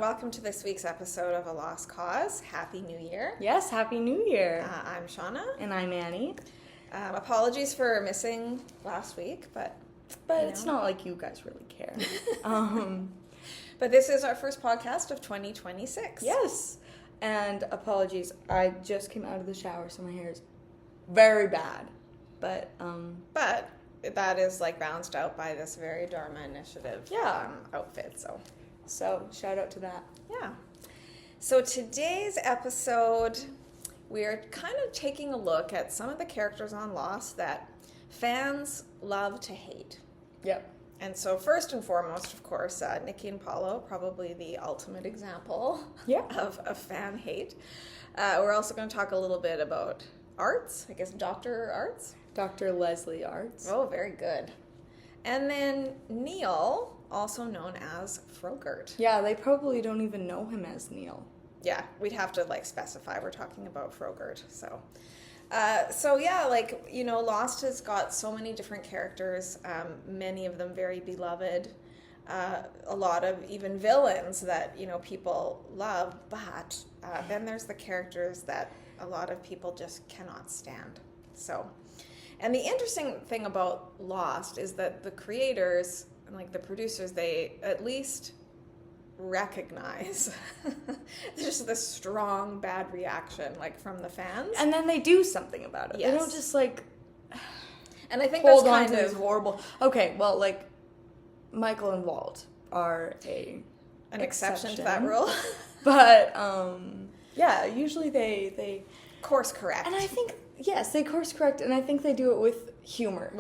welcome to this week's episode of A Lost Cause. Happy New Year. Yes, Happy New Year. I'm Shawna. And I'm Annie. Apologies for missing last week, but it's not like you guys really care. But this is our first podcast of 2026. Yes. And apologies, I just came out of the shower, so my hair is very bad. But that is like balanced out by this very Dharma Initiative outfit, So shout out to that. Yeah. So today's episode, we're kind of taking a look at some of the characters on Lost that fans love to hate. Yep. And so first and foremost, of course, Nikki and Paulo, probably the ultimate example of fan hate. We're also going to talk a little bit about Artz, I guess Dr. Artz. Dr. Leslie Artz. Oh, very good. And then Neil, also known as Frogurt. Yeah, they probably don't even know him as Neil. Yeah, we'd have to specify we're talking about Frogurt. So Lost has got so many different characters, many of them very beloved, a lot of even villains that, people love, but then there's the characters that a lot of people just cannot stand. So, and the interesting thing about Lost is that the creators and the producers, they at least recognize just the strong bad reaction from the fans, and then they do something about it. Yes. They don't just and I think hold that's on kind to of this horrible. Okay, well, Michael and Walt are an exception to that rule. But usually they course correct, and I think they course correct, and I think they do it with humor.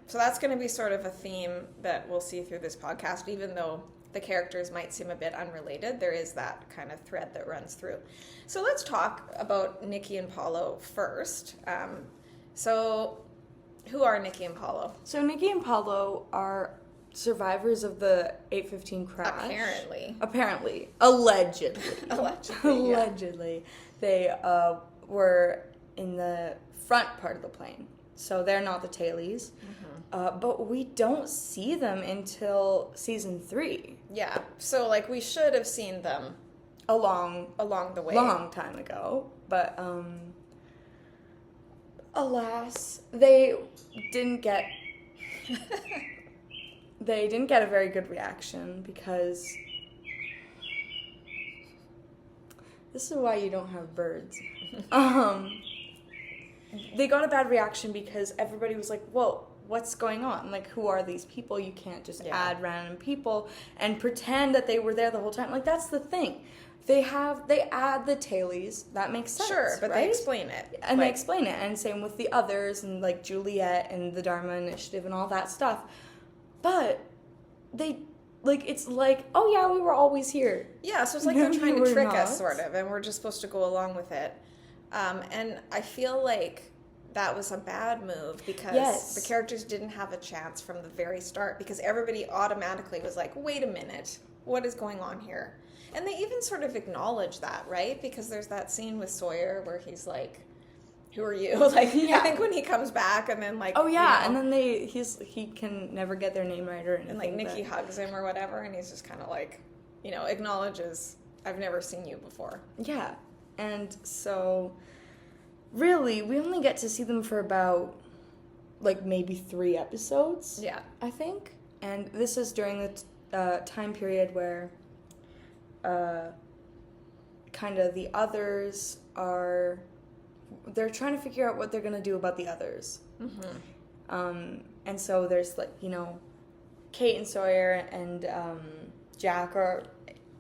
So that's going to be sort of a theme that we'll see through this podcast, even though the characters might seem a bit unrelated. There is that kind of thread that runs through. So let's talk about Nikki and Paulo first. So who are Nikki and Paulo? So Nikki and Paulo are survivors of the 815 crash. Apparently. Allegedly. Allegedly. They were in the front part of the plane. So they're not the tailies. Mm-hmm. But we don't see them until season 3. Yeah. So we should have seen them along the way. Long time ago. But alas, they didn't get a very good reaction because this is why you don't have birds. They got a bad reaction because everybody was like, whoa, what's going on? Who are these people? You can't just add random people and pretend that they were there the whole time. That's the thing. They add the tailies. That makes sense. Sure, but right? they explain it. And they explain it. And same with the others and Juliet and the Dharma Initiative and all that stuff. But they... oh yeah, we were always here. Yeah, so it's they're trying to trick us, sort of, and we're just supposed to go along with it. And I feel that was a bad move because the characters didn't have a chance from the very start because everybody automatically was like, wait a minute, what is going on here? And they even sort of acknowledge that, right? Because there's that scene with Sawyer where he's like, who are you? I think when he comes back and then and then he can never get their name right or anything. And Nikki hugs him or whatever, and he's just kind of acknowledges, I've never seen you before. Yeah, and so really we only get to see them for about maybe 3 episodes. Yeah, I think. And this is during the time period where kind of the others are. They're trying to figure out what they're going to do about the others. Mm-hmm. And so there's, Kate and Sawyer and Jack are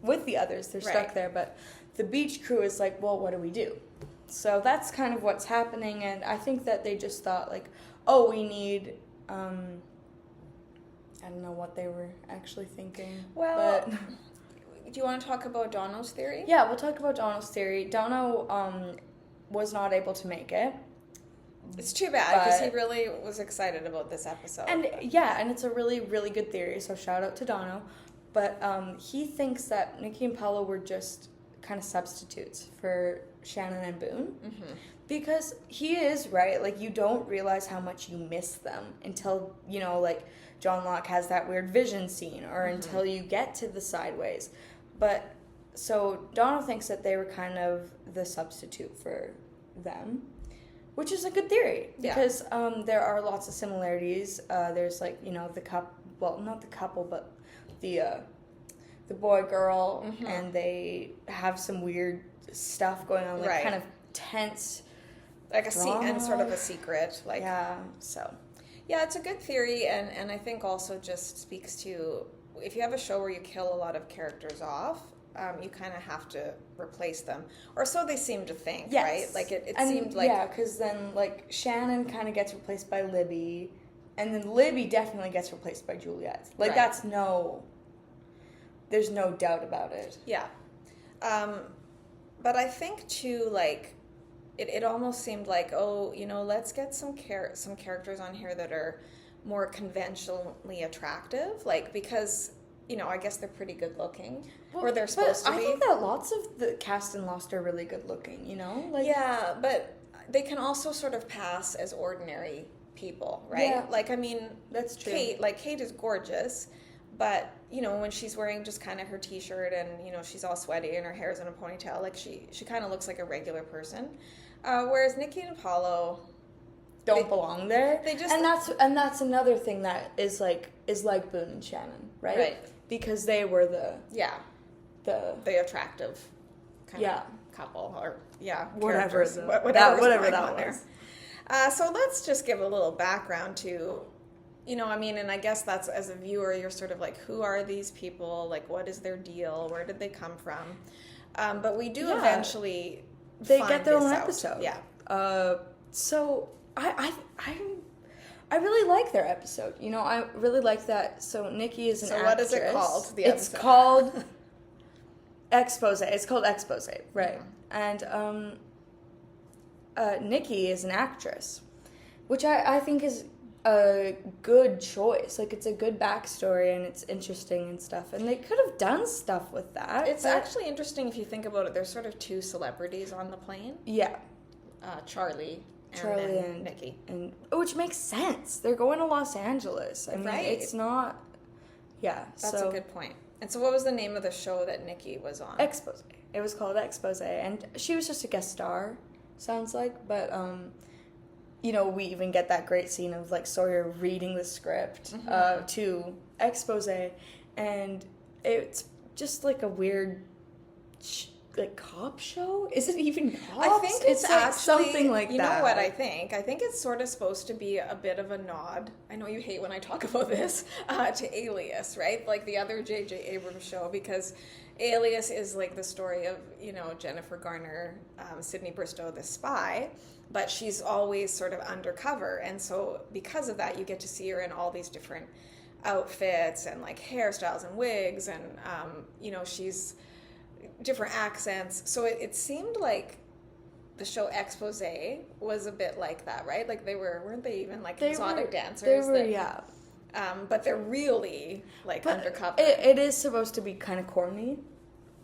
with the others. They're stuck there. But the beach crew is well, what do we do? So that's kind of what's happening. And I think that they just thought, we need... I don't know what they were actually thinking. Well... Do you want to talk about Dono's theory? Yeah, we'll talk about Dono's theory. Dono... was not able to make it. It's too bad because he really was excited about this episode. And it's a really, really good theory, so shout out to Dono. But he thinks that Nikki and Paulo were just kind of substitutes for Shannon and Boone. Mm-hmm. Because he is, right? You don't realize how much you miss them until, John Locke has that weird vision scene or until you get to the sideways. But so Donald thinks that they were kind of the substitute for them, which is a good theory because there are lots of similarities. There's like, you know, the couple, well, not the couple, but the boy girl, and they have some weird stuff going on, like kind of tense, like and sort of a secret, like so. Yeah, it's a good theory, and I think also just speaks to, if you have a show where you kill a lot of characters off, you kind of have to replace them, or so they seem to think, right? Like it seemed like... Yeah, because then, like, Shannon kind of gets replaced by Libby, and then Libby definitely gets replaced by Juliet. Like, there's no doubt about it. Yeah. But I think, too, like, it almost seemed like, oh, you know, let's get some characters on here that are more conventionally attractive, like, because, you know, I guess they're pretty good looking, or they're supposed to be. I think that lots of the cast in Lost are really good looking, you know? Like, yeah, but they can also sort of pass as ordinary people, right? Yeah. Like, I mean, that's true. Kate is gorgeous, but, you know, when she's wearing just kind of her t-shirt and, you know, she's all sweaty and her hair's in a ponytail, like, she kind of looks like a regular person. Whereas Nikki and Paulo don't belong there. They just... And that's another thing that is like Boone and Shannon, right? Right. Because they were the attractive kind of couple, or whatever that was. So let's just give a little background to, you know, I mean, and I guess that's, as a viewer, you're sort of like, who are these people? Like, what is their deal? Where did they come from? But we do eventually they get their own episode. Yeah. So I really like their episode. You know, I really like that. So Nikki is an actress. So what is it called? The episode? It's called Expose. It's called Expose, right? Mm-hmm. And Nikki is an actress, which I think is a good choice. Like, it's a good backstory and it's interesting and stuff. And they could have done stuff with that. It's actually interesting if you think about it. There's sort of two celebrities on the plane. Yeah. Charlie and Nikki. And which makes sense. They're going to Los Angeles. I mean, it's not... Yeah, that's a good point. And so what was the name of the show that Nikki was on? Expose. It was called Expose. And she was just a guest star, sounds like. But, you know, we even get that great scene of, like, Sawyer reading the script to Expose. And it's just, like, a weird... like cop show? Is it even cops? I think it's like actually something like that. You know what I think? I think it's sort of supposed to be a bit of a nod. I know you hate when I talk about this, to Alias, right? Like the other J.J. Abrams show, because Alias is like the story of, you know, Jennifer Garner, Sydney Bristow, the spy, but she's always sort of undercover, and so because of that, you get to see her in all these different outfits and like hairstyles and wigs, and you know, she's different accents. So it seemed like the show Expose was a bit like that, right? Like weren't they even like exotic dancers? They were, but they're really like undercover. It is supposed to be kind of corny,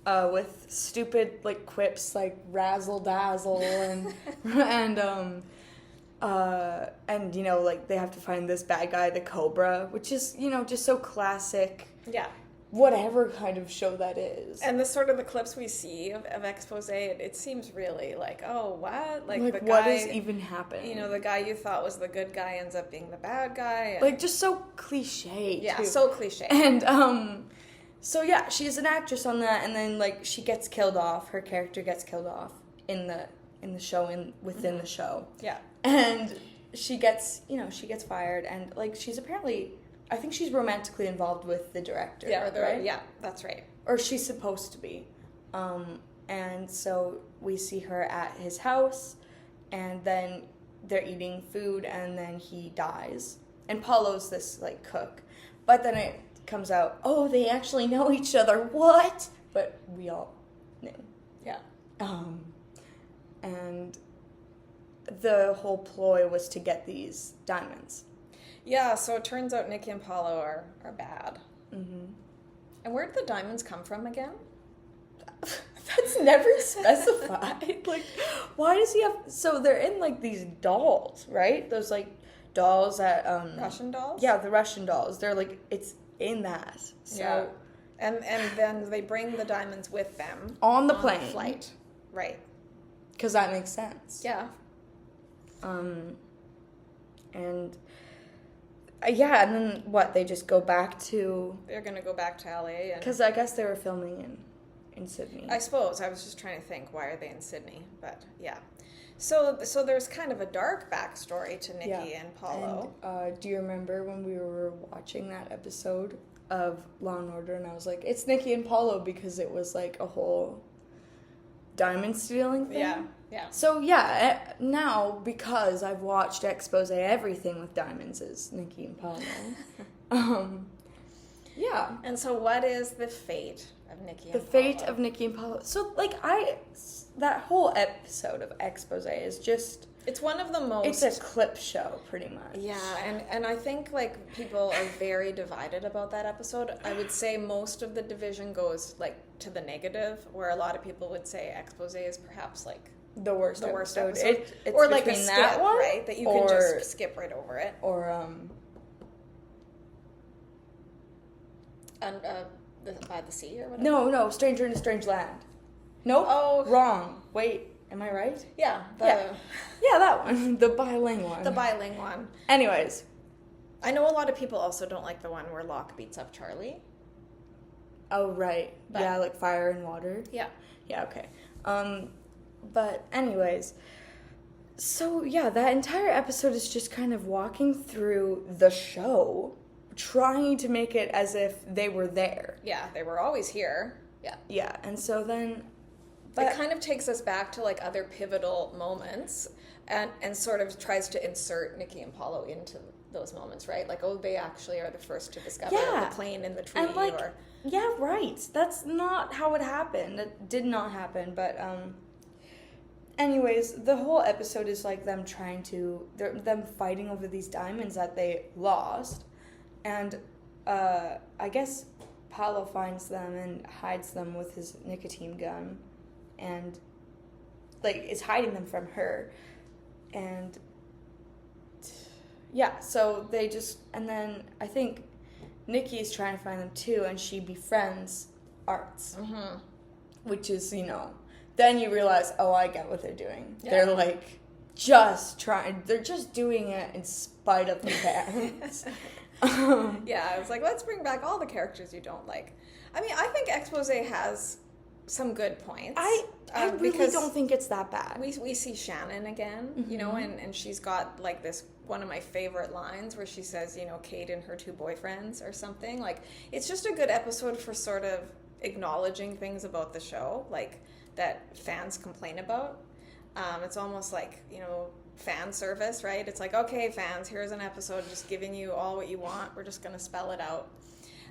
with stupid like quips like Razzle, Dazzle, and and you know, like they have to find this bad guy, the Cobra, which is, you know, just so classic. Yeah. Whatever kind of show that is. And the sort of the clips we see of Expose, it seems really like, oh, what? Like the guy, what is even happening? You know, the guy you thought was the good guy ends up being the bad guy. And, like, just so cliche, yeah, too. so cliche. And, so yeah, she's an actress on that, and then, like, she gets killed off. Her character gets killed off in the show, within the show. Yeah. And she gets fired, and, like, she's apparently... I think she's romantically involved with the director. Yeah, right? Yeah, that's right. Or she's supposed to be. And so we see her at his house, and then they're eating food, and then he dies. And Paulo's this, like, cook. But then it comes out, oh, they actually know each other. What? But we all knew. Yeah. And the whole ploy was to get these diamonds. Yeah, so it turns out Nikki and Paulo are bad. Mm-hmm. And where did the diamonds come from again? That's never specified. Like, why does he have... So they're in, like, these dolls, right? Those, like, dolls that... Russian dolls? Yeah, the Russian dolls. They're, like, it's in that. So And then they bring the diamonds with them. On the plane. Flight. Right. Because that makes sense. Yeah. And yeah, and then what? They just go back to... They're going to go back to LA. Because I guess they were filming in Sydney. I suppose. I was just trying to think, why are they in Sydney? But yeah. So there's kind of a dark backstory to Nikki and Paulo. And do you remember when we were watching that episode of Law and Order, and I was like, it's Nikki and Paulo, because it was like a whole diamond stealing thing? Yeah. So yeah, now, because I've watched Expose Everything with Diamonds, is Nikki and Paulo. Yeah. And so what is the fate of Nikki and Paulo? The fate of Nikki and Paulo. So, like, that whole episode of Expose is just... It's one of the most... It's a clip show, pretty much. Yeah, and I think, like, people are very divided about that episode. I would say most of the division goes, like, to the negative, where a lot of people would say Expose is perhaps, like... The worst episode. It's or, like, a skip, that one, right? That you can just skip right over it. Or, By the Sea or whatever? No, Stranger in a Strange Land. Nope. Oh. Wrong. Wait, am I right? Yeah. Yeah, that one. The bilingual one. The bilingual one. Anyways. I know a lot of people also don't like the one where Locke beats up Charlie. Oh, right. But, yeah, like Fire and Water. Yeah. Yeah, okay. But anyways, so yeah, that entire episode is just kind of walking through the show, trying to make it as if they were there. Yeah, they were always here. Yeah. Yeah, and so then... It kind of takes us back to, like, other pivotal moments and sort of tries to insert Nikki and Paulo into those moments, right? Like, oh, they actually are the first to discover the plane in the tree. And, like, yeah, right. That's not how it happened. It did not happen, but... Anyways, the whole episode is like them them fighting over these diamonds that they lost. And I guess Paulo finds them and hides them with his nicotine gun. And, like, is hiding them from her. And, yeah, so they just... And then I think Nikki's trying to find them too, and she befriends Artz. Mm-hmm. Which is, Then you realize, oh, I get what they're doing. Yeah. They're, like, just trying. They're just doing it in spite of the fans. Yeah, I was like, let's bring back all the characters you don't like. I mean, I think Expose has some good points. I really don't think it's that bad. We see Shannon again, Mm-hmm. and she's got, like, this, one of my favorite lines where she says, Kate and her two boyfriends or something. Like, it's just a good episode for sort of acknowledging things about the show, like, that fans complain about. It's almost like, fan service, right? It's like, okay, fans, here's an episode just giving you all what you want. We're just going to spell it out.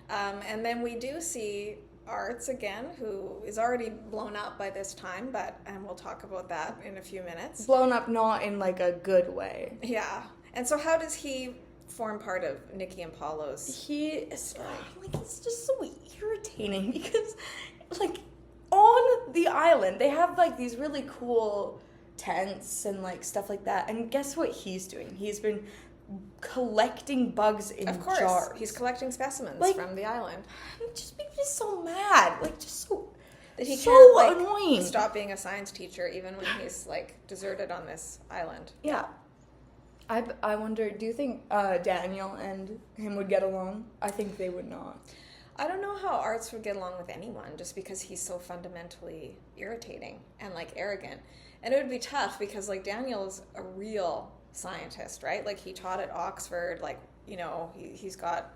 And then we do see Artz again, who is already blown up by this time, and we'll talk about that in a few minutes. Blown up not in, like, a good way. Yeah. And so how does he form part of Nikki and Paulo's... He is, it's just so irritating because, like, on the island, they have, like, these really cool tents and, like, stuff like that. And guess what he's doing? He's been collecting bugs in jars. Of course. He's collecting specimens from the island. It just makes me so mad. Like, just so... That he so can't, like, annoying. Stop being a science teacher even when he's, like, deserted on this island. Yeah. I wonder, do you think Daniel and him would get along? I think they would not. I don't know how Artz would get along with anyone just because he's so fundamentally irritating and, like, arrogant. And it would be tough because, like, Daniel's a real scientist, right? Like, he taught at Oxford, like, he's got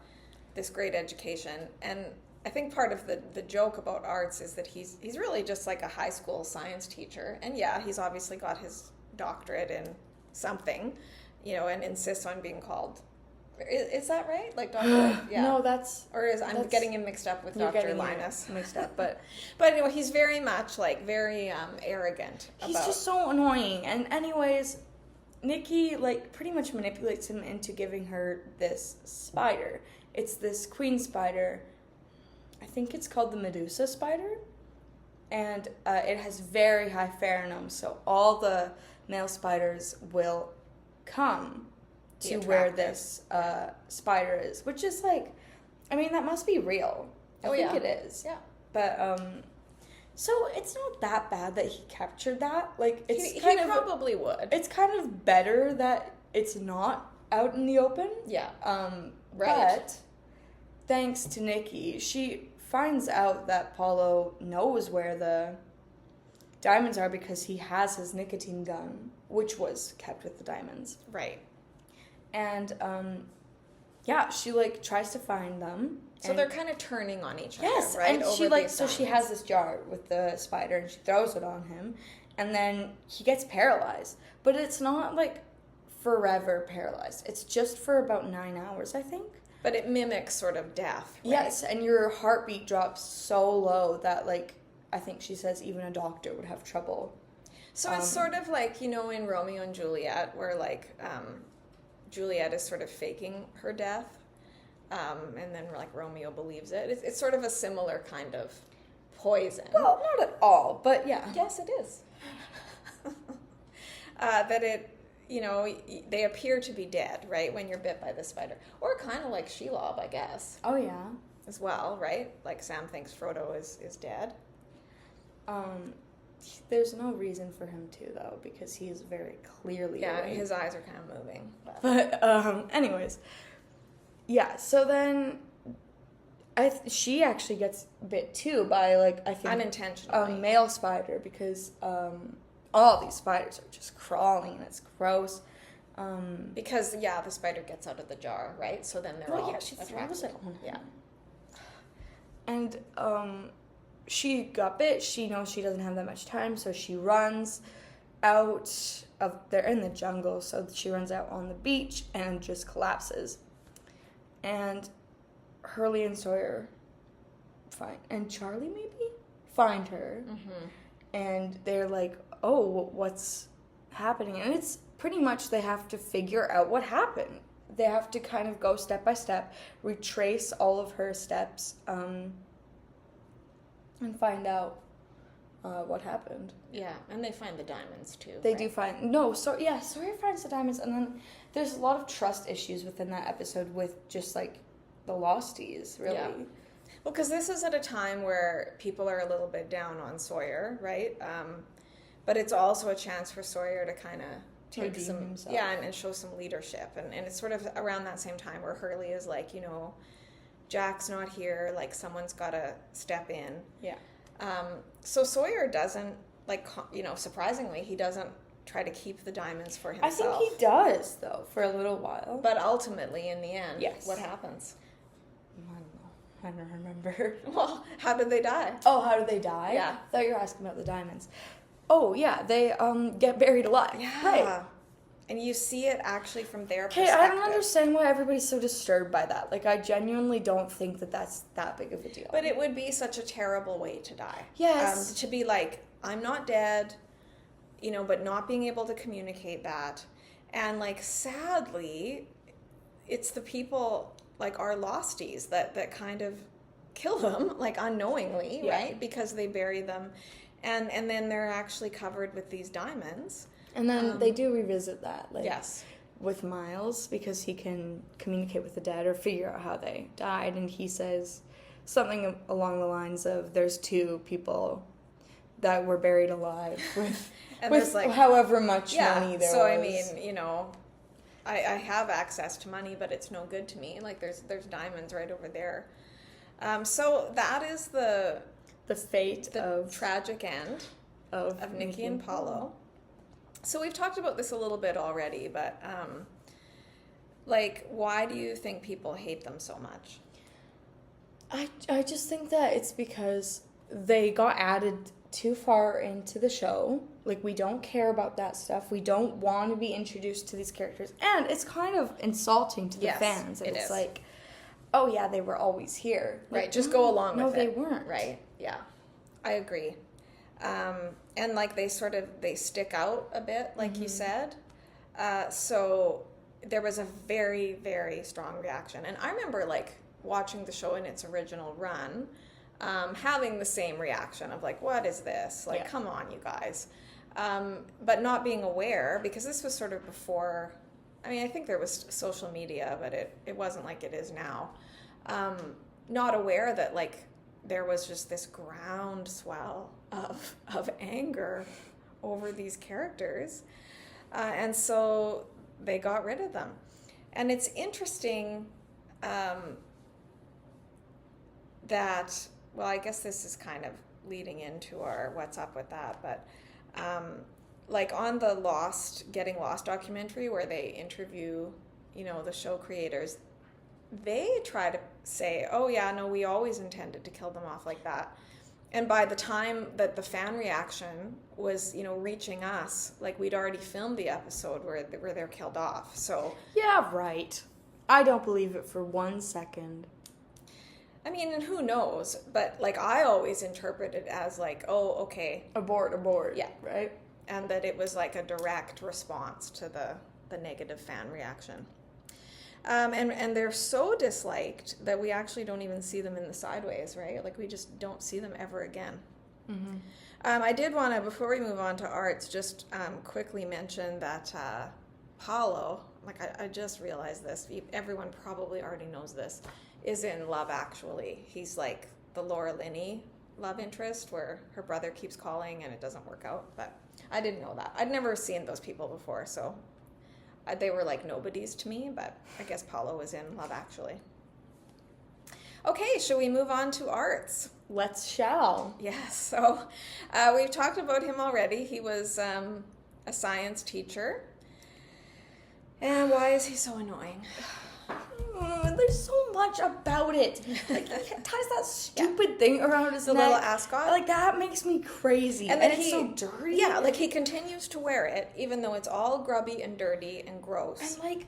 this great education. And I think part of the joke about Artz is that he's really just like a high school science teacher. And yeah, he's obviously got his doctorate in something, and insists on being called. Is that right? Like, doctorate? Yeah. No, that's... I'm getting him mixed up with Dr. Linus. Mixed up, but... But anyway, he's very much, like, very arrogant. He's just so annoying. And anyways, Nikki, like, pretty much manipulates him into giving her this spider. It's this queen spider. I think it's called the Medusa spider. And it has very high pheromones, so all the male spiders will come to where this spider is, which is like, I mean, that must be real. I think it is. Yeah. But, so it's not that bad that he captured that. Like, it's He kind of... probably would. It's kind of better that it's not out in the open. Yeah. Right. But, thanks to Nikki, she finds out that Paulo knows where the diamonds are because he has his nicotine gun, which was kept with the diamonds. Right. And, yeah, she, like, tries to find them. So they're kind of turning on each other, yes, right? And over she, like, these so she has this jar with the spider, and she throws it on him, and then he gets paralyzed. But it's not, like, forever paralyzed. It's just for about 9 hours, I think. But it mimics sort of death, right? Yes, and your heartbeat drops so low that, like, I think she says even a doctor would have trouble. So it's sort of like, you know, in Romeo and Juliet, where, like, Juliet is sort of faking her death, and then, like, Romeo believes it. It's sort of a similar kind of poison. Well, not at all, but yeah. Yes, it is. That it, you know, they appear to be dead, right, when you're bit by the spider. Or kind of like Shelob, I guess. Oh, yeah. As well, right? Like, Sam thinks Frodo is dead. There's no reason for him to, though, because he is very clearly awake. His eyes are kind of moving. But anyways. Yeah, so then she actually gets bit, too, by, like, I think... unintentionally. A male spider, because all these spiders are just crawling, and it's gross. Because, the spider gets out of the jar, right? So then they're all she attracted. throws it on him. Yeah. And, she got bit. She knows she doesn't have that much time, so she runs out of... They're in the jungle, so she runs out on the beach and just collapses. And Hurley and Sawyer and Charlie, maybe? Find her. Mm-hmm. And they're like, oh, what's happening? And it's pretty much they have to figure out what happened. They have to kind of go step by step, retrace all of her steps, and find out what happened. Yeah, and they find the diamonds, too. They do find... No, Sawyer finds the diamonds, and then there's a lot of trust issues within that episode with just, like, the Losties, really. Yeah. Well, because this is at a time where people are a little bit down on Sawyer, right? But it's also a chance for Sawyer to kind of take redeem some... himself. Yeah, and show some leadership. And it's sort of around that same time where Hurley is like, you know... Jack's not here, like, someone's got to step in. Yeah. So Sawyer doesn't, like, you know, surprisingly, he doesn't try to keep the diamonds for himself. I think he does, though, for a little while. But ultimately, in the end, yes. What happens? I don't know. I don't remember. Well, how did they die? Oh, how did they die? Yeah. I thought you were asking about the diamonds. Oh, yeah, they get buried alive. Yeah. Right. And you see it actually from their Okay, perspective. I don't understand why everybody's so disturbed by that. Like, I genuinely don't think that that's that big of a deal. But it would be such a terrible way to die. Yes. To be like, I'm not dead, you know, but not being able to communicate that. And, like, sadly, it's the people, like, our Losties that kind of kill them, like, unknowingly, right? Because they bury them. And then they're actually covered with these diamonds. And then they do revisit that, like, yes, with Miles, because he can communicate with the dead or figure out how they died, and he says something along the lines of, there's 2 people that were buried alive with, and with like, however much money there was. So, I mean, you know, I have access to money, but it's no good to me. Like, there's diamonds right over there. So that is the fate of... tragic end of Nikki and Paulo. So we've talked about this a little bit already, but, like, why do you think people hate them so much? I just think that it's because they got added too far into the show. Like, we don't care about that stuff. We don't want to be introduced to these characters. And it's kind of insulting to the fans. And it's like, oh, yeah, they were always here. Right, Like, just go along with it. No, they weren't. Right, yeah. I agree. And, like, they stick out a bit, like you said. So there was a very, very strong reaction. And I remember, like, watching the show in its original run, having the same reaction of, like, what is this? Like, come on, you guys. But not being aware, because this was sort of before... I mean, I think there was social media, but it wasn't like it is now. not aware that like there was just this groundswell of anger over these characters. And so they got rid of them. And it's interesting that, well, I guess this is kind of leading into our what's up with that, but like on the Getting Lost documentary where they interview, you know, the show creators, they try to say, oh yeah, no, we always intended to kill them off like that. And by the time that the fan reaction was, you know, reaching us, like we'd already filmed the episode where they're killed off. So yeah, right. I don't believe it for 1 second. I mean, and who knows? But like I always interpret it as like, oh, okay, Abort. Yeah. Right? And that it was like a direct response to the negative fan reaction. And they're so disliked that we actually don't even see them in the sideways, right? Like we just don't see them ever again. Mm-hmm. I did want to, before we move on to Artz, just quickly mention that Paulo, like I just realized this, everyone probably already knows this, is in Love Actually. He's like the Laura Linney love interest where her brother keeps calling and it doesn't work out. But I didn't know that. I'd never seen those people before, so they were like nobodies to me, but I guess Paulo was in Love Actually. Okay, should we move on to Artz? Let's shall. Yes, so we've talked about him already. He was a science teacher. And why is he so annoying? There's so much about it. Like, he ties that stupid thing around his neck. The little ascot. Like, that makes me crazy. And it's so dirty. Yeah, like he continues to wear it, even though it's all grubby and dirty and gross. And like,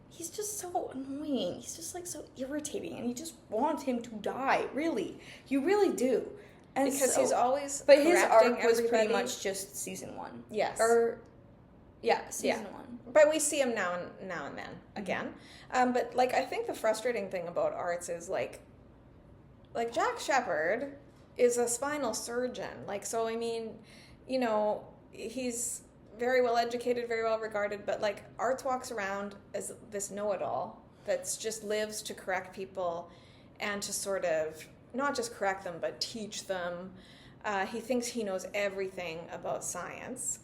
he's just so annoying. He's just like so irritating, and you just want him to die. Really, you really do. And because he's always. But his arc was everybody. pretty much just season 1. Yes. Season 1. But we see him now and then again. But like I think the frustrating thing about Artz is like Jack Shepherd is a spinal surgeon. Like, so I mean, you know, he's very well educated, very well regarded, but like Artz walks around as this know-it-all that's just lives to correct people and to sort of not just correct them but teach them. He thinks he knows everything about science.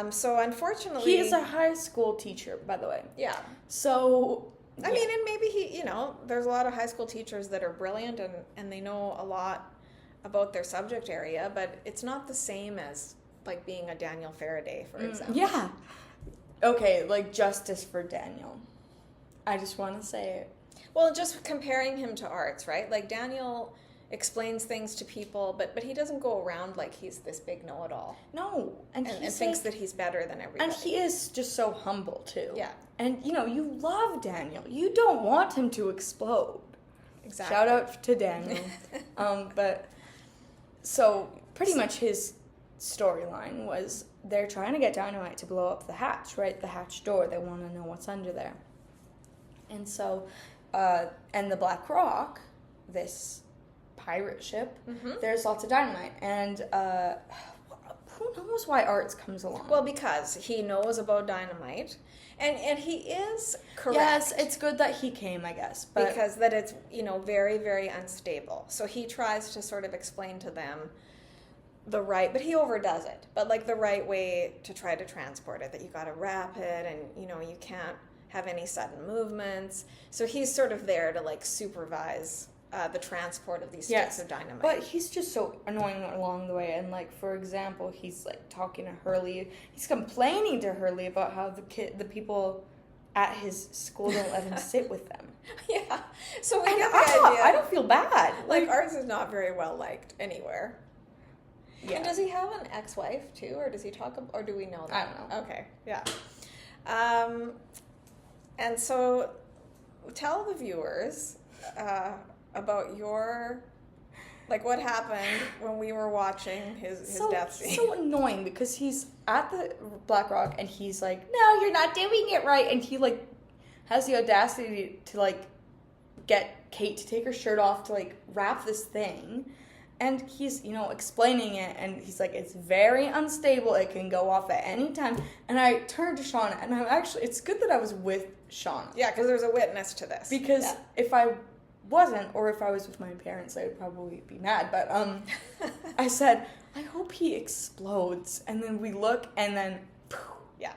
So unfortunately... He is a high school teacher, by the way. Yeah. So... I mean, and maybe he, you know, there's a lot of high school teachers that are brilliant and they know a lot about their subject area, but it's not the same as, like, being a Daniel Faraday, for example. Yeah. Okay, like, justice for Daniel. I just want to say it. Well, just comparing him to Artz, right? Like, Daniel explains things to people, but he doesn't go around like he's this big know-it-all. No. And thinks that he's better than everybody. And he is just so humble, too. Yeah. And, you know, you love Daniel. You don't want him to explode. Exactly. Shout out to Daniel. But, so, pretty much his storyline was they're trying to get Dynamite to blow up the hatch, right? The hatch door. They want to know what's under there. And so, and the Black Rock, this pirate ship, there's lots of dynamite. And who knows why Artz comes along? Well, because he knows about dynamite. And he is correct. Yes, it's good that he came, I guess. But because that it's, you know, very, very unstable. So he tries to sort of explain to them the right, but he overdoes it. But like the right way to try to transport it, that you got to wrap it and, you know, you can't have any sudden movements. So he's sort of there to like supervise the transport of these sticks of dynamite. But he's just so annoying along the way. And like, for example, he's like talking to Hurley. He's complaining to Hurley about how the people at his school don't let him sit with them. Yeah. So we and get the idea. I don't feel bad. Like Artz is not very well liked anywhere. Yeah. And does he have an ex-wife too, or does he talk? Or do we know that? I don't know. Okay. Yeah. And so, tell the viewers about your, like, what happened when we were watching his death scene. So annoying because he's at the Black Rock and he's like, no, you're not doing it right. And he, like, has the audacity to, like, get Kate to take her shirt off to, like, wrap this thing. And he's, you know, explaining it, and he's like, it's very unstable. It can go off at any time. And I turned to Shawna, and it's good that I was with Shawna. Yeah, because there's a witness to this. Because if I wasn't, or if I was with my parents, I would probably be mad, but I said, I hope he explodes, and then we look, and then poof. Yeah.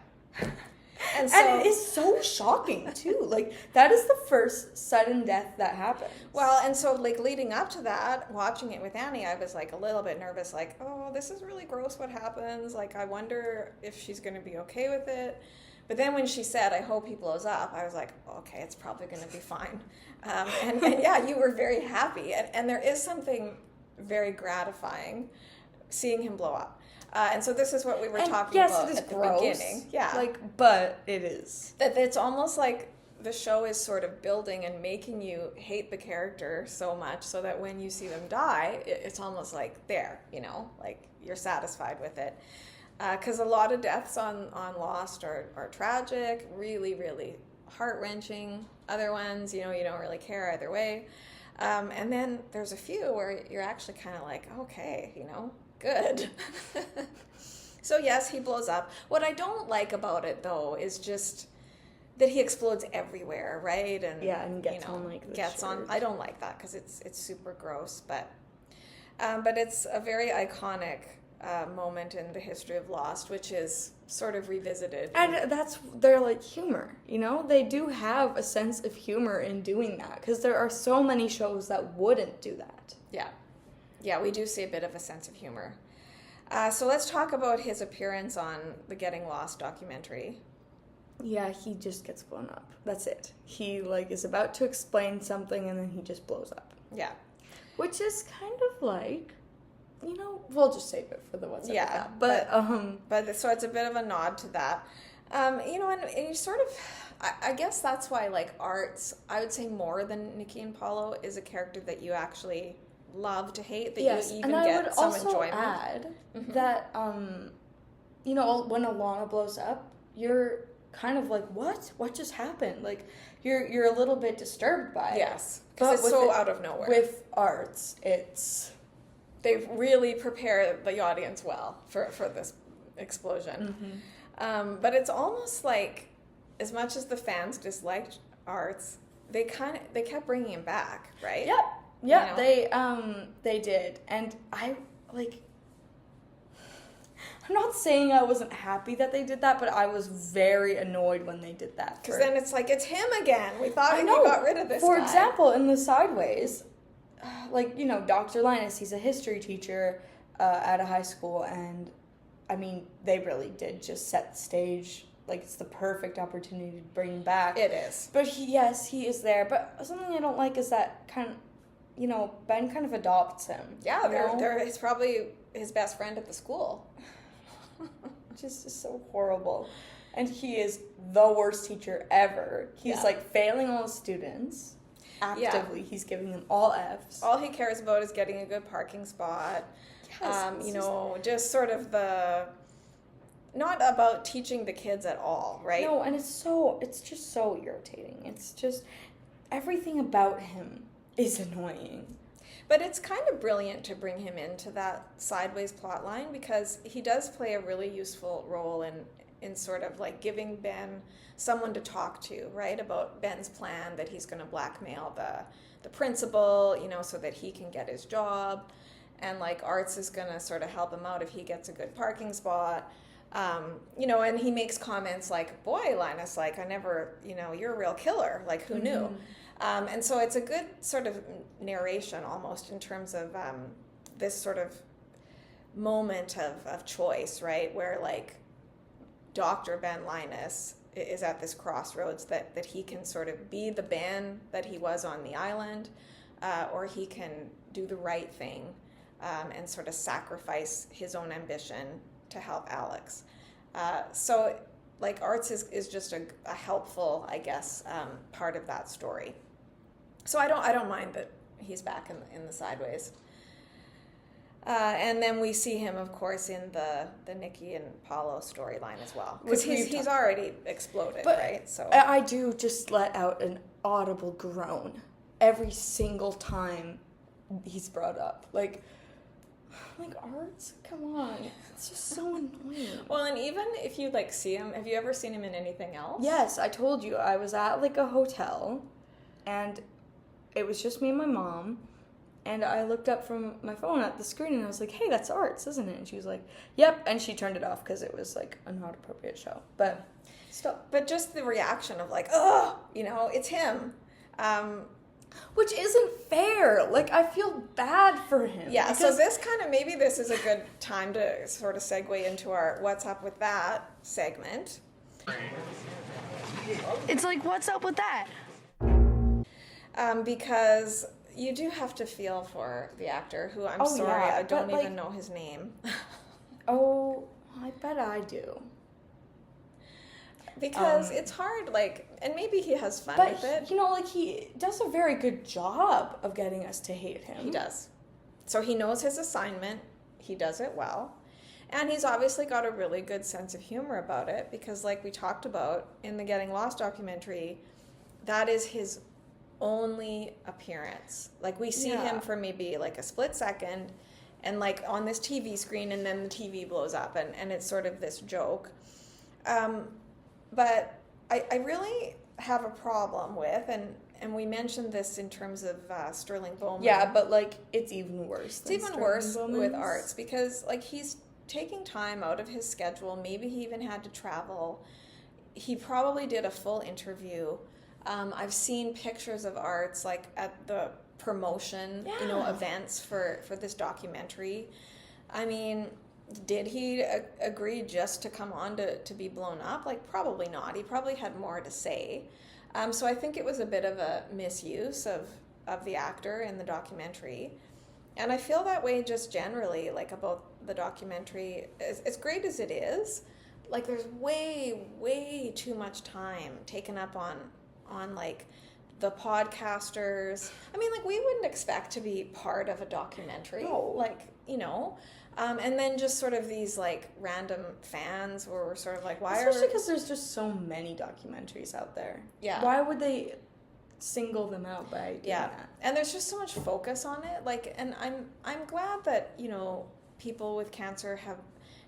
And it is so shocking, too. Like, that is the first sudden death that happens. Well, and so, like, leading up to that, watching it with Annie, I was, like, a little bit nervous, like, oh, this is really gross what happens. Like, I wonder if she's going to be okay with it. But then when she said, I hope he blows up, I was like, okay, it's probably going to be fine. And yeah, you were very happy. And there is something very gratifying seeing him blow up. And so this is what we were talking about at the beginning. Yeah. Like, but it is. That it's almost like the show is sort of building and making you hate the character so much so that when you see them die, it's almost like there, you know, like you're satisfied with it. Because a lot of deaths on Lost are tragic, really, really heart-wrenching. Other ones, you know, you don't really care either way. And then there's a few where you're actually kind of like, okay, you know, good. So yes, he blows up. What I don't like about it, though, is just that he explodes everywhere, right? And yeah, and gets on like the gets shirt. on. I don't like that because it's super gross, but it's a very iconic moment in the history of Lost, which is sort of revisited. And that's their, like, humor, you know? They do have a sense of humor in doing that, because there are so many shows that wouldn't do that. Yeah. Yeah, we do see a bit of a sense of humor. So let's talk about his appearance on the Getting Lost documentary. Yeah, he just gets blown up. That's it. He, like, is about to explain something, and then he just blows up. Yeah. Which is kind of like... You know, we'll just save it for the ones. Yeah, but so it's a bit of a nod to that. You know, and you sort of, I guess that's why, like, Artz, I would say more than Nikki and Paulo, is a character that you actually love to hate, that you even get some enjoyment. And I would also add that, you know, when Alana blows up, you're kind of like, what? What just happened? Like, you're a little bit disturbed by it. Yes, because it's so out of nowhere. With Artz, it's... They've really prepared the audience well for this explosion. Mm-hmm. But it's almost like, as much as the fans disliked Artz, they kept bringing him back, right? Yep. Yeah, you know? They did. And I, like... I'm not saying I wasn't happy that they did that, but I was very annoyed when they did that. Because then it's like, it's him again. We thought we got rid of this guy. For example, in the Sideways... Like, you know, Dr. Linus, he's a history teacher at a high school, and, I mean, they really did just set the stage. Like, it's the perfect opportunity to bring him back. It is. But, he is there. But something I don't like is that kind of, you know, Ben kind of adopts him. Yeah, he's probably his best friend at the school. Just is so horrible. And he is the worst teacher ever. He's, like, failing all his students. Actively, he's giving them all Fs. All he cares about is getting a good parking spot. Yes, you know, just sort of not about teaching the kids at all, right? No, and it's just so irritating. It's just, everything about him is annoying. But it's kind of brilliant to bring him into that Sideways plot line, because he does play a really useful role in sort of like giving Ben someone to talk to, right, about Ben's plan that he's going to blackmail the principal, you know, so that he can get his job, and like Artz is going to sort of help him out if he gets a good parking spot, you know, and he makes comments like, boy, Linus, like, I never, you know, you're a real killer, like, who knew? And so it's a good sort of narration almost in terms of this sort of moment of choice, right, where like Dr. Ben Linus is at this crossroads that he can sort of be the Ben that he was on the island, or he can do the right thing and sort of sacrifice his own ambition to help Alex. So like Artz is just a helpful, I guess, part of that story. So I don't mind that he's back in the Sideways. And then we see him, of course, in the Nikki and Paulo storyline as well, because he's already exploded, right? So I do just let out an audible groan every single time he's brought up. Like Artz, come on, it's just so annoying. Well, and even if you like see him, have you ever seen him in anything else? Yes, I told you I was at like a hotel, and it was just me and my mom. And I looked up from my phone at the screen and I was like, hey, that's Artz, isn't it? And she was like, yep. And she turned it off because it was like a not appropriate show. But still. But just the reaction of like, oh, it's him. Which isn't fair. Like, I feel bad for him. Yeah, so maybe this is a good time to sort of segue into our What's Up With That segment. It's like, what's up with that? Because you do have to feel for the actor who, I'm sorry, I don't even know his name. Oh, I bet I do. Because it's hard, and maybe he has fun with it. But, he does a very good job of getting us to hate him. He does. So he knows his assignment. He does it well. And he's obviously got a really good sense of humor about it because, like we talked about in the Getting Lost documentary, that is his only appearance. Like, we see him for maybe, a split second and, on this TV screen, and then the TV blows up, and it's sort of this joke. But I really have a problem with, and we mentioned this in terms of Sterling Bowman. Yeah, but, it's even worse. It's even worse with Artz because, he's taking time out of his schedule. Maybe he even had to travel. He probably did a full interview. I've seen pictures of Artz, at the promotion, events for this documentary. I mean, did he agree just to come on to be blown up? Probably not. He probably had more to say. So I think it was a bit of a misuse of the actor in the documentary. And I feel that way just generally, about the documentary. As great as it is, there's way, way too much time taken up on the podcasters. I mean, we wouldn't expect to be part of a documentary. No. And then just sort of these random fans where we're sort of why Especially because there's just so many documentaries out there. Yeah. Why would they single them out by doing that? And there's just so much focus on it. And I'm glad that, people with cancer have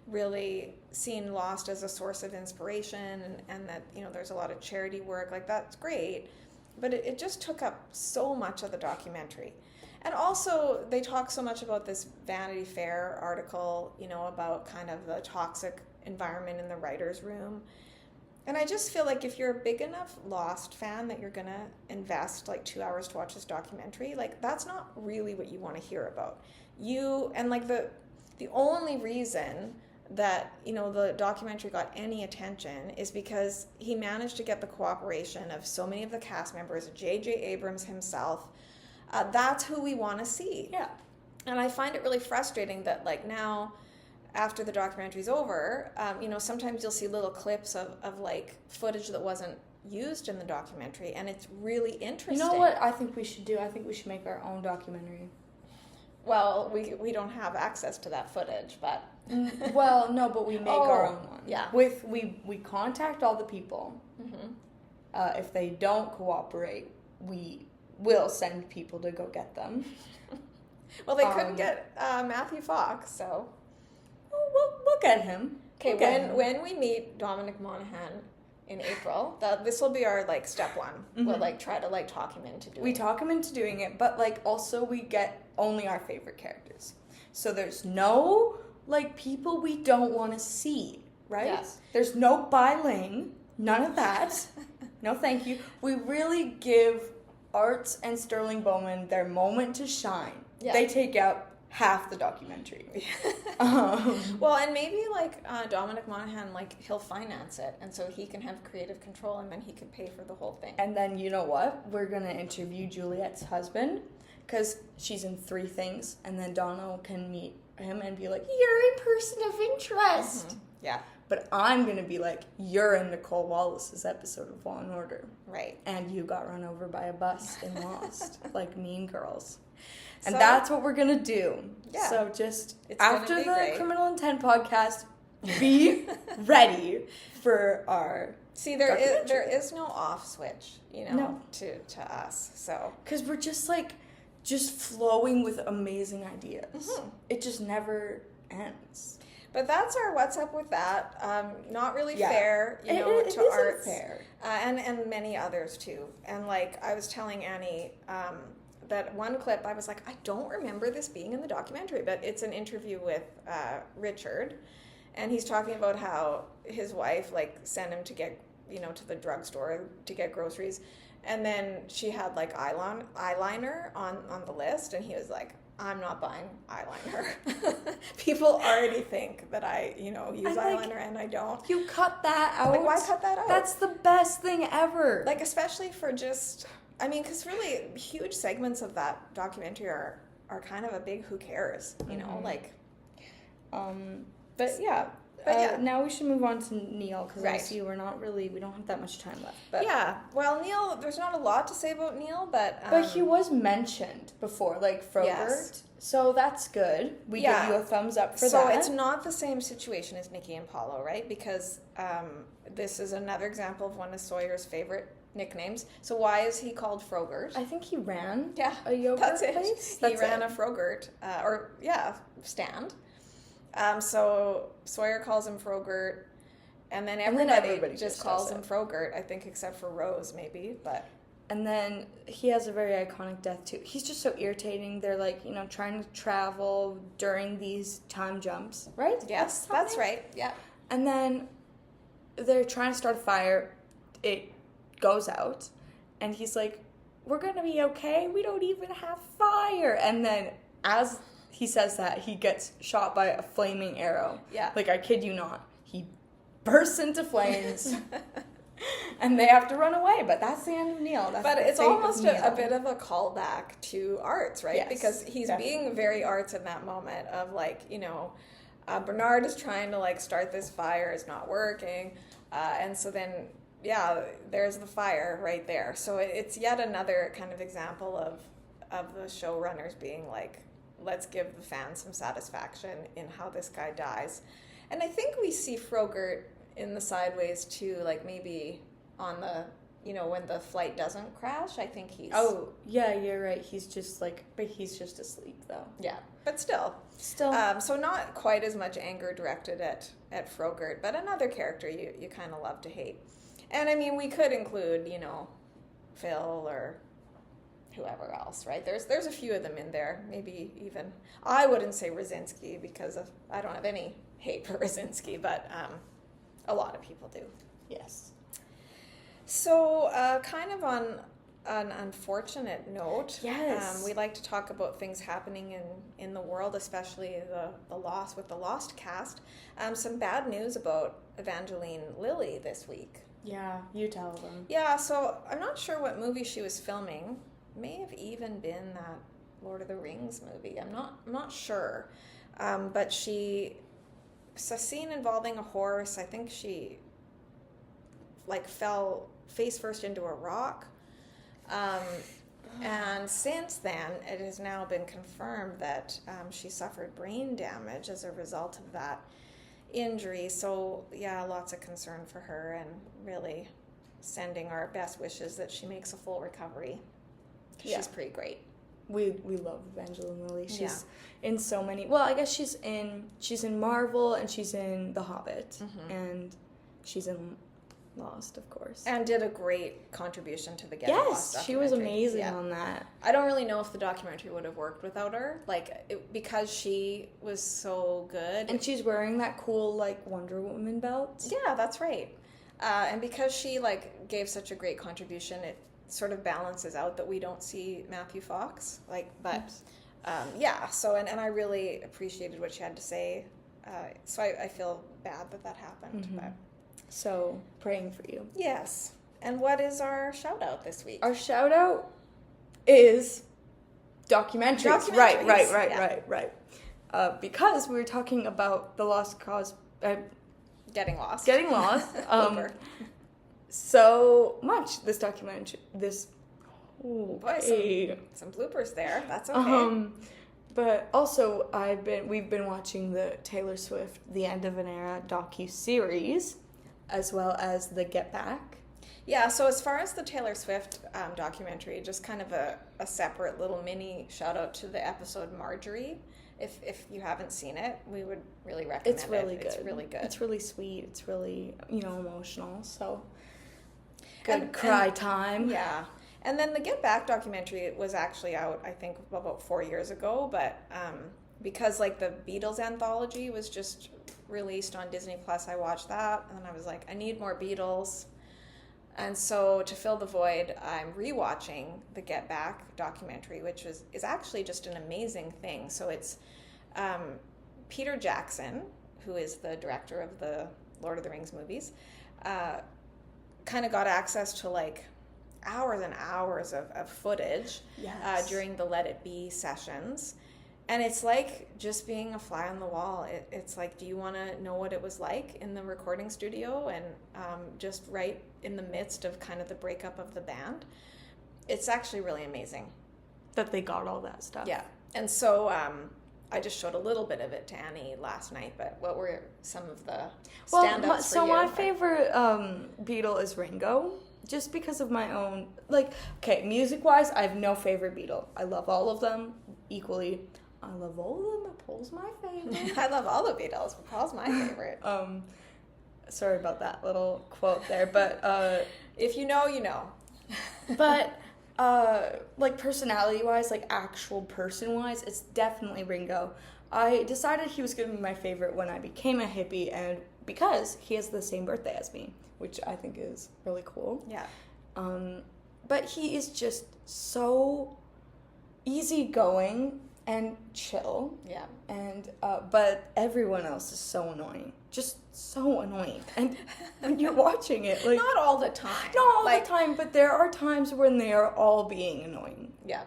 really seen Lost as a source of inspiration and that, there's a lot of charity work. That's great. But it just took up so much of the documentary. And also, they talk so much about this Vanity Fair article, about kind of the toxic environment in the writer's room. And I just feel if you're a big enough Lost fan that you're going to invest 2 hours to watch this documentary, that's not really what you want to hear about. The only reason that, the documentary got any attention is because he managed to get the cooperation of so many of the cast members, J.J. Abrams himself. That's who we want to see. Yeah. And I find it really frustrating that now, after the documentary's over, sometimes you'll see little clips of footage that wasn't used in the documentary, and it's really interesting. You know what I think we should do? I think we should make our own documentary. Well, we don't have access to that footage, but... Well, no, but we make our own one. Yeah. We contact all the people. Mm-hmm. If they don't cooperate, we will send people to go get them. Well, they couldn't get Matthew Fox, so... We'll get him. Okay, when we meet Dominic Monaghan in April, this will be our step one. Mm-hmm. We'll try to talk him into doing it. We talk him into doing it, but also we get only our favorite characters. So there's no people we don't want to see, right? Yes. There's no Bai Ling, none of that. No, thank you. We really give Artz and Sterling Bowman their moment to shine. Yeah. They take out half the documentary. Well, and maybe Dominic Monaghan, he'll finance it, and so he can have creative control, and then he can pay for the whole thing. And then you know what? We're gonna interview Juliet's husband because she's in 3 things, and then Donna can meet him and be like, "You're a person of interest." Mm-hmm. Yeah. But I'm gonna be like, "You're in Nicole Wallace's episode of Law and Order, right? And you got run over by a bus in Lost, like Mean Girls." And that's what we're going to do. Yeah. So just after the great Criminal Intent podcast, be ready for our See, there is no off switch, to us. So because we're just flowing with amazing ideas. Mm-hmm. It just never ends. But that's our what's up with that. Not really Yeah. fair, It to isn't Artz. fair. And many others too. And like I was telling Annie, that one clip I was like, I don't remember this being in the documentary, but it's an interview with Richard, and he's talking about how his wife like sent him to get, to the drugstore to get groceries, and then she had like eyeliner on the list, and he was like, I'm not buying eyeliner. People already think that I, use eyeliner, and I don't. You cut that out. Like, why cut that out? That's the best thing ever. Like, especially for just, because really huge segments of that documentary are kind of a big who cares, like. But yeah. Now we should move on to Neil, because Right. I see we don't have that much time left. But Yeah, well, Neil, there's not a lot to say about Neil, but... But he was mentioned before, like Frogurt. Yes. So that's good. We give you a thumbs up for that. So it's not the same situation as Nikki and Paulo, right? Because this is another example of one of Sawyer's favorite nicknames. So why is he called Frogurt? I think he ran Yeah, a yogurt that's it. place. He ran a Frogurt, stand. So Sawyer calls him Frogurt, and then everybody just calls him Frogurt, I think, except for Rose, maybe, but... And then he has a very iconic death, too. He's just so irritating. They're, like, trying to travel during these time jumps, right? Yes, that's right, yeah. And then they're trying to start a fire. It goes out, and he's like, we're going to be okay. We don't even have fire. And then as he says that, he gets shot by a flaming arrow. Yeah. Like, I kid you not. He bursts into flames. And they have to run away, but that's the end of Neil. But it's almost a bit of a callback to Artz, right? Yes, because he's being very Artz in that moment of like, Bernard is trying to like start this fire, it's not working. And so then, there's the fire right there. So it's yet another kind of example of the showrunners being like, let's give the fans some satisfaction in how this guy dies. And I think we see Frogurt in the sideways too, like maybe on the, when the flight doesn't crash, I think he's... Oh, yeah, you're right. He's just but he's just asleep though. Yeah, but still. So not quite as much anger directed at Frogurt, but another character you kind of love to hate. And I mean, we could include, Phil or whoever else, right? There's a few of them in there. Maybe even, I wouldn't say Rosinski because I don't have any hate for Rosinski, but a lot of people do. Yes. So kind of on an unfortunate note, yes, we like to talk about things happening in the world, especially the loss with the Lost cast. Some bad news about Evangeline Lilly this week. Yeah, you tell them. Yeah, so I'm not sure what movie she was filming. May have even been that Lord of the Rings movie. I'm not sure. But it's a scene involving a horse. I think she fell face first into a rock. And since then, it has now been confirmed that she suffered brain damage as a result of that injury. So yeah, lots of concern for her, and really sending our best wishes that she makes a full recovery. She's pretty great. We love Evangeline Lilly. She's in so many. Well, I guess she's in Marvel, and she's in The Hobbit, and she's in Lost, of course. And did a great contribution to the Get Lost documentary. She was amazing on that. I don't really know if the documentary would have worked without her, because she was so good. And she's wearing that cool Wonder Woman belt. Yeah, that's right. And because she gave such a great contribution, it sort of balances out that we don't see Matthew Fox. So and I really appreciated what she had to say. So I feel bad that happened. But so praying for you. Yes. And what is our shout out this week? Our shout out is documentaries. Right. Because we were talking about the Lost Cause. Getting lost. So much this documentary. Some bloopers there. That's okay. But also we've been watching the Taylor Swift The End of an Era docu-series, as well as the Get Back. Yeah, so as far as the Taylor Swift documentary, just kind of a separate little mini shout out to the episode Marjorie. If you haven't seen it, we would really recommend it. It's really good. It's really good. It's really sweet. It's really, emotional. So good cry time. Yeah. And then the Get Back documentary was actually out, I think, about 4 years ago. But because like the Beatles anthology was just released on Disney Plus, I watched that. And then I was like, I need more Beatles. And so to fill the void, I'm rewatching the Get Back documentary, which is actually just an amazing thing. So it's Peter Jackson, who is the director of the Lord of the Rings movies, kind of got access to like hours and hours of footage during the Let It Be sessions. And it's like just being a fly on the wall. It's like, do you want to know what it was like in the recording studio and just right in the midst of kind of the breakup of the band? It's actually really amazing. That they got all that stuff. Yeah. And so I just showed a little bit of it to Annie last night, but what were some of the standouts for you? My favorite Beatle is Ringo. Just because of my own, music-wise, I have no favorite Beatle. I love all of them equally. I love all of them, but Paul's my favorite. I love all the Beatles, but Paul's my favorite. Sorry about that little quote there, but if you know, you know. But personality-wise, actual person-wise, it's definitely Ringo. I decided he was going to be my favorite when I became a hippie, and because he has the same birthday as me, which I think is really cool. Yeah. But he is just so easygoing and chill. Yeah. And but everyone else is so annoying. Just so annoying. And when you're watching it, not all the time. Not all the time, but there are times when they are all being annoying. Yeah.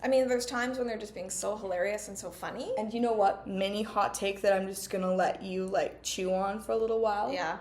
I mean, there's times when they're just being so hilarious and so funny. And you know what? Mini hot take that I'm just gonna let you chew on for a little while. Yeah.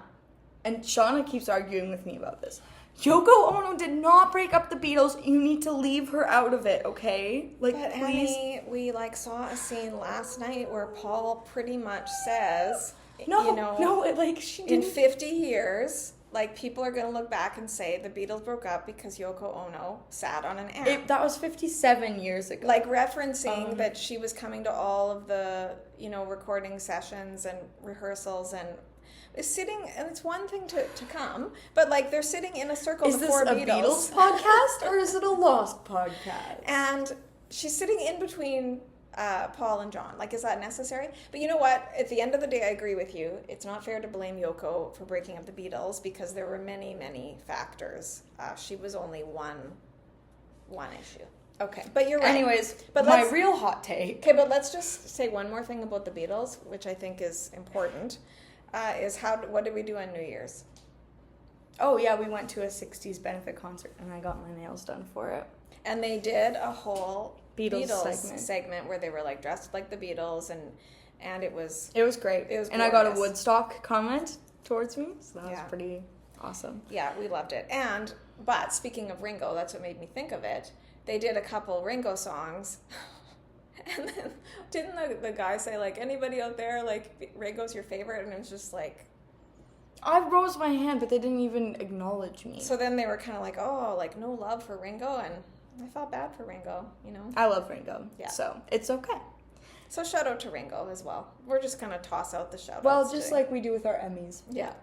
And Shawna keeps arguing with me about this. Yoko Ono did not break up the Beatles. You need to leave her out of it, okay? But please. Annie, we saw a scene last night where Paul pretty much says, she didn't. In 50 years, people are going to look back and say the Beatles broke up because Yoko Ono sat on an amp. That was 57 years ago. Referencing that she was coming to all of the, recording sessions and rehearsals and is sitting, and it's one thing to come, but they're sitting in a circle. Is this a Beatles podcast or is it a Lost podcast? And she's sitting in between Paul and John. Is that necessary? But you know what? At the end of the day, I agree with you. It's not fair to blame Yoko for breaking up the Beatles because there were many, many factors. She was only one issue. Okay, but you're right. Anyways, but my real hot take. Okay, but let's just say one more thing about the Beatles, which I think is important. Is what did we do on New Year's? Oh yeah, we went to a 60s benefit concert and I got my nails done for it. And they did a whole Beatles segment where they were dressed like the Beatles and it was great. It was glorious. And I got a Woodstock comment towards me, so that was pretty awesome. Yeah, we loved it. But speaking of Ringo, that's what made me think of it. They did a couple Ringo songs. And then didn't the guy say anybody out there Ringo's your favorite? And it was just I rose my hand, but they didn't even acknowledge me. So then they were kind of no love for Ringo, and I felt bad for Ringo, I love Ringo, so it's okay. So shout out to Ringo as well. We're just gonna toss out the shout outs. Well, just like we do with our Emmys. Yeah.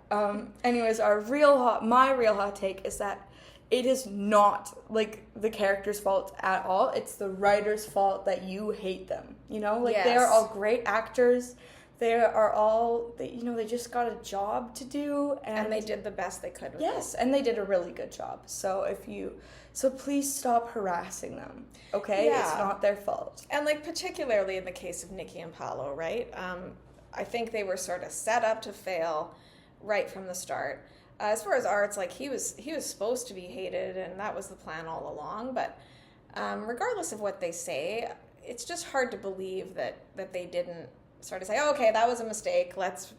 Anyways, my real hot take is that it is not the character's fault at all. It's the writer's fault that you hate them. Yes. They are all great actors. They are all, they just got a job to do. And they did the best they could with Yes, and they did a really good job. So please stop harassing them, okay? Yeah. It's not their fault. And particularly in the case of Nikki and Paulo, right? I think they were sort of set up to fail right from the start. As far as Artz, he was supposed to be hated, and that was the plan all along. But regardless of what they say, it's just hard to believe that they didn't sort of say, oh, okay, that was a mistake. Let's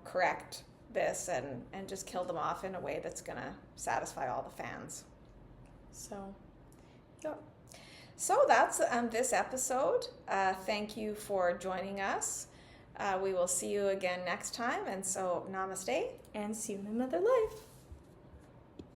correct this and just kill them off in a way that's gonna satisfy all the fans. So, yeah. So that's this episode. Thank you for joining us. We will see you again next time, and so namaste. And see you in another life.